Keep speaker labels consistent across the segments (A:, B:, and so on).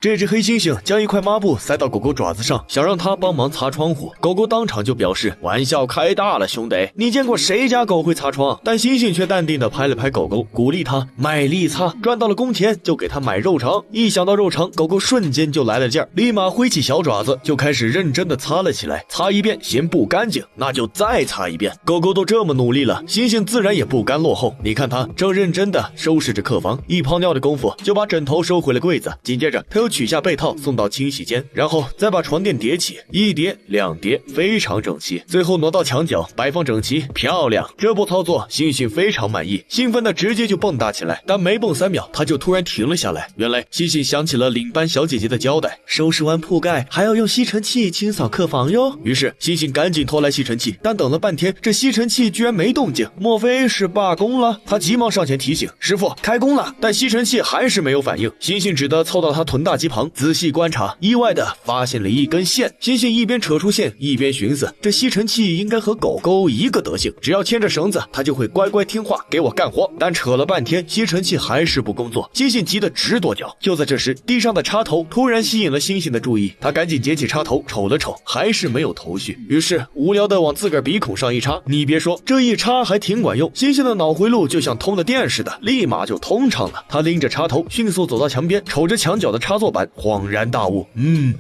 A: 這隻黑猩猩將一塊抹布塞到狗狗爪子上，想讓它幫忙擦窗戶。狗狗當場就表示：“玩笑開大了，兄弟，你見過誰家狗會擦窗？”但猩猩卻淡定地拍了拍狗狗，鼓勵它賣力擦，賺到了工錢就給它買肉腸。一想到肉腸，狗狗瞬間就來了勁兒，立馬揮起小爪子就開始認真地擦了起來。擦一遍嫌不乾淨，那就再擦一遍。狗狗都這麼努力了，猩猩自然也不甘落後。你看它正認真地收拾着客房，一泡尿的功夫就把枕頭收回了櫃子。緊接着，它又取下被套送到清洗間，然後再把床墊疊起，一疊两疊，非常整齊。最後挪到牆角擺放整齊，漂亮。這波操作猩猩非常滿意，興奮的直接就蹦躂起來。但沒蹦3秒，他就突然停了下來。原來猩猩想起了領班小姐姐的交代，收拾完鋪蓋還要用吸尘器清掃客房喲。於是猩猩趕緊拖來吸尘器，但等了半天，這吸尘器居然沒動靜，莫非是罷工了？他急忙上前提醒師傅開工了，但吸塵器還是沒有反應。猩猩只得湊到他臀大肌旁仔細觀察，意外的發現了一根線。猩猩一邊扯出線一邊尋思，這吸尘器應該和狗狗一個德行，只要牽着繩子它就會乖乖聽話給我幹活。但扯了半天吸尘器還是不工作，猩猩急得直跺腳。就在這時，地上的插頭突然吸引了猩猩的注意，他趕緊撿起插頭瞅了瞅，還是沒有頭緒，於是無聊的往自個兒鼻孔上一插。你別說，這一插還挺管用，猩猩的腦回路就像通了電似的，立馬就通暢了。他拎着插頭迅速走到牆邊，瞅着牆角的插座板，恍然大悟，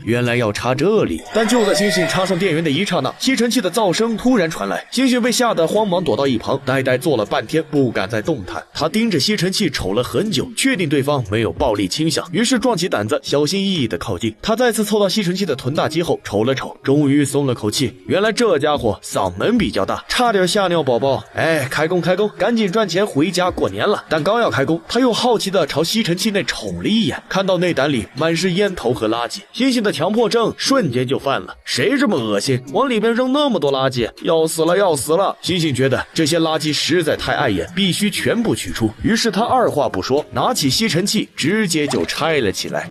A: 原來要插這裡。但就在猩猩插上電源的一剎那，吸尘器的噪聲突然傳來，猩猩被嚇得慌忙躲到一旁，呆呆坐了半天，不敢再動彈。他盯着吸塵器瞅了很久，確定對方沒有暴力傾向，於是壯起膽子，小心翼翼地靠近。他再次湊到吸塵器的臀大肌後，瞅了瞅，終於鬆了口氣。原來這家伙嗓門比較大，差點嚇尿寶寶。開工，趕緊賺錢回家過年了。但剛要開工，他又好奇地朝吸尘器內瞅了一眼，看到內膽裡滿是煙頭和垃圾，猩猩的強迫症瞬間就犯了。誰這麼惡心，往裡邊扔那麼多垃圾？要死了！猩猩覺得這些垃圾實在太礙眼，必須全部取出。於是他二話不說，拿起吸尘器直接就拆了起來。